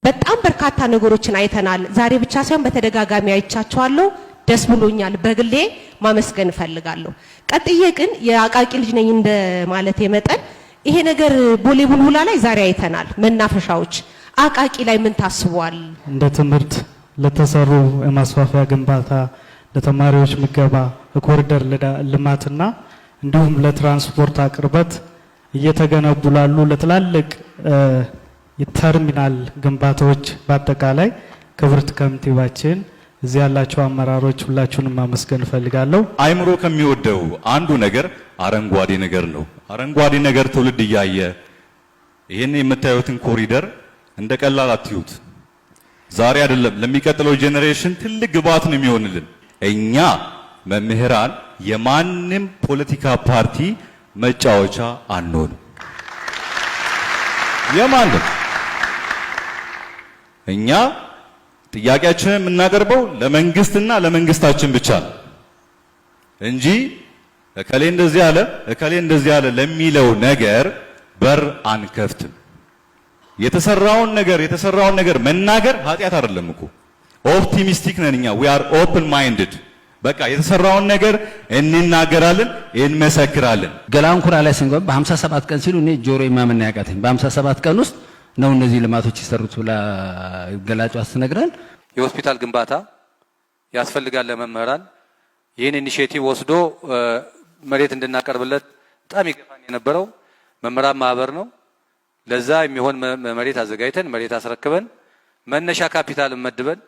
በጣም በርካታ ነገሮችን አይተናል። ዛሬ ብቻ ሳይሆን በተደጋጋሚ አይቻቸዋለሁ። ደስ ብሎኛል። በግሌ ማመስገን ፈልጋለሁ። ቀጥዬ ግን የአቃቂ ልጅ ነኝ እንደ ማለት የመጠን ይሄ ነገር ቦሌ ቡልቡላ ላይ ዛሬ አይተናል። መናፈሻዎች አቃቂ ላይ ምን ታስቧል? እንደ ትምህርት ለተሰሩ የማስፋፊያ ግንባታ፣ ለተማሪዎች ምገባ፣ ኮሪደር ልማትና እንዲሁም ለትራንስፖርት አቅርበት እየተገነቡ ላሉ ለትላልቅ የተርሚናል ግንባታዎች በአጠቃላይ ክብርት ከንቲባችን እዚህ ያላችሁ አመራሮች ሁላችሁንም ማመስገን ፈልጋለሁ። አይምሮ ከሚወደው አንዱ ነገር አረንጓዴ ነገር ነው። አረንጓዴ ነገር ትውልድ እያየ ይሄን የምታዩትን ኮሪደር እንደ ቀላል አትዩት። ዛሬ አይደለም ለሚቀጥለው ጄኔሬሽን ትልቅ ግብዓት ነው የሚሆንልን። እኛ መምህራን የማንም ፖለቲካ ፓርቲ መጫወቻ አንሆንም። የማንም እኛ ጥያቄያችንን የምናቀርበው ለመንግስትና ለመንግስታችን ብቻ ነው እንጂ እከሌ እንደዚህ አለ እከሌ እንደዚህ አለ ለሚለው ነገር በር አንከፍትም። የተሰራውን ነገር መናገር ኃጢያት አይደለም እኮ። ኦፕቲሚስቲክ ነን እኛ። we are open minded። በቃ የተሰራውን ነገር እንናገራለን፣ እንመሰክራለን። ገላንኩራ ላይ ስንገባ በ57 ቀን ሲሉ እኔ ጆሮ የማመን ያቃተኝ በ57 ቀን ውስጥ ነው እነዚህ ልማቶች ይሰሩት ብላ ገላጯ አስነግረን የሆስፒታል ግንባታ ያስፈልጋል ለመምህራን ይህን ኢኒሼቲቭ ወስዶ መሬት እንድናቀርብለት በጣም ይገፋን የነበረው መምህራን ማህበር ነው። ለዛ የሚሆን መሬት አዘጋጅተን መሬት አስረክበን መነሻ ካፒታል መድበን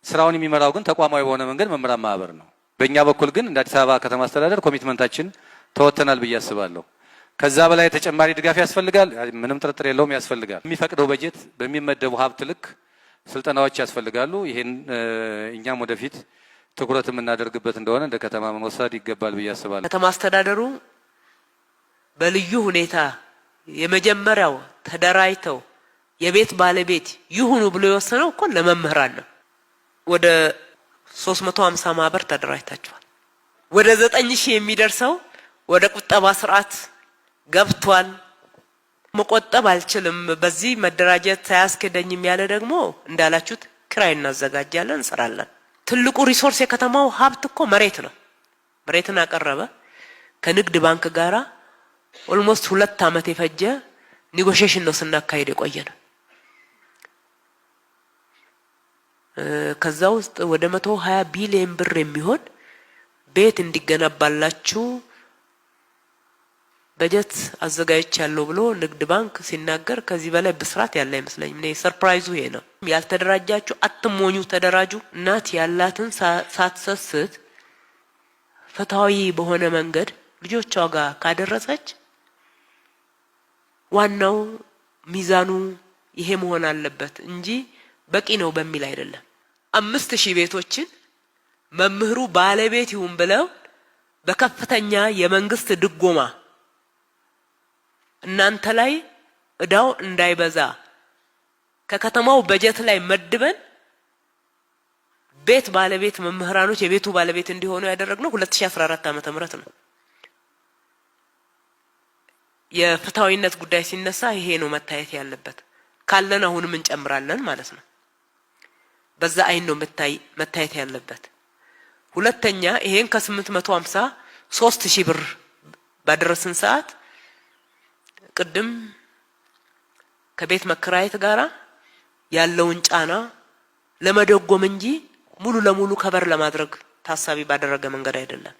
ስራውን የሚመራው ግን ተቋማዊ በሆነ መንገድ መምህራን ማህበር ነው። በእኛ በኩል ግን እንደ አዲስ አበባ ከተማ አስተዳደር ኮሚትመንታችን ተወጥተናል ብዬ አስባለሁ። ከዛ በላይ ተጨማሪ ድጋፍ ያስፈልጋል፣ ምንም ጥርጥር የለውም ያስፈልጋል። የሚፈቅደው በጀት በሚመደቡ ሀብት ልክ ስልጠናዎች ያስፈልጋሉ። ይሄን እኛም ወደፊት ትኩረት የምናደርግበት እንደሆነ እንደ ከተማ መወሰድ ይገባል ብዬ አስባለሁ። ከተማ አስተዳደሩ በልዩ ሁኔታ የመጀመሪያው ተደራጅተው የቤት ባለቤት ይሁኑ ብሎ የወሰነው እኮ ለመምህራን ነው። ወደ 350 ማህበር ተደራጅታችኋል። ወደ 9000 የሚደርሰው ወደ ቁጠባ ስርዓት ገብቷል። መቆጠብ አልችልም በዚህ መደራጀት ሳያስከደኝም ያለ ደግሞ እንዳላችሁት ክራይ እናዘጋጃለን፣ እንሰራለን። ትልቁ ሪሶርስ የከተማው ሀብት እኮ መሬት ነው። መሬትን አቀረበ ከንግድ ባንክ ጋራ ኦልሞስት 2 አመት የፈጀ ኔጎሺዬሽን ነው ስናካሄድ የቆየነው። ከዛ ውስጥ ወደ 120 ቢሊዮን ብር የሚሆን ቤት እንዲገነባላችሁ በጀት አዘጋጅቻለሁ ብሎ ንግድ ባንክ ሲናገር ከዚህ በላይ ብስራት ያለ አይመስለኝም። እኔ ሰርፕራይዙ ይሄ ነው። ያልተደራጃችሁ አትሞኙ፣ ተደራጁ። እናት ያላትን ሳትሰስት ፍትሃዊ በሆነ መንገድ ልጆቿ ጋር ካደረሰች ዋናው ሚዛኑ ይሄ መሆን አለበት እንጂ በቂ ነው በሚል አይደለም። 5000 ቤቶችን መምህሩ ባለቤት ይሁን ብለው በከፍተኛ የመንግስት ድጎማ እናንተ ላይ እዳው እንዳይበዛ ከከተማው በጀት ላይ መድበን ቤት ባለቤት መምህራኖች የቤቱ ባለቤት እንዲሆኑ ያደረግነው 2014 ዓመተ ምህረት ነው። የፍትሃዊነት ጉዳይ ሲነሳ ይሄ ነው መታየት ያለበት። ካለን አሁንም እንጨምራለን ማለት ነው። በዛ አይን ነው መታየት ያለበት። ሁለተኛ ይሄን ከ850 3000 ብር ባደረስን ሰዓት ቅድም ከቤት መከራየት ጋራ ያለውን ጫና ለመደጎም እንጂ ሙሉ ለሙሉ ከበር ለማድረግ ታሳቢ ባደረገ መንገድ አይደለም።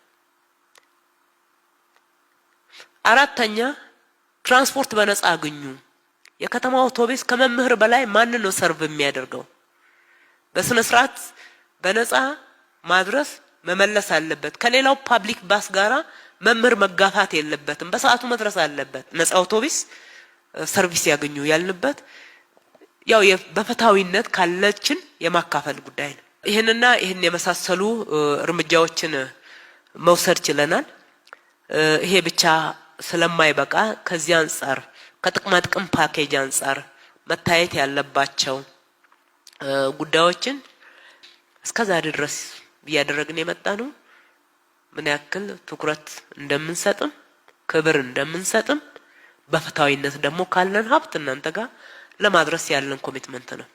አራተኛ ትራንስፖርት በነፃ አገኙ። የከተማው አውቶቡስ ከመምህር በላይ ማን ነው ሰርቭ የሚያደርገው? በስነ ስርዓት በነፃ ማድረስ መመለስ አለበት። ከሌላው ፓብሊክ ባስ ጋራ መምህር መጋፋት የለበትም። በሰዓቱ መድረስ አለበት። ነፃ አውቶቡስ ሰርቪስ ያገኙ ያልንበት ያው በፍትሃዊነት ካለችን የማካፈል ጉዳይ ነው። ይሄን የመሳሰሉ እርምጃዎችን መውሰድ ችለናል። ይሄ ብቻ ስለማይበቃ ከዚህ አንፃር ከጥቅማ ጥቅም ፓኬጅ አንፃር መታየት ያለባቸው ጉዳዮችን እስከዛሬ ድረስ ያደረግን የመጣ ነው። ምን ያክል ትኩረት እንደምንሰጥም ክብር እንደምንሰጥም በፍትሃዊነት ደግሞ ካለን ሀብት እናንተ ጋር ለማድረስ ያለን ኮሚትመንት ነው።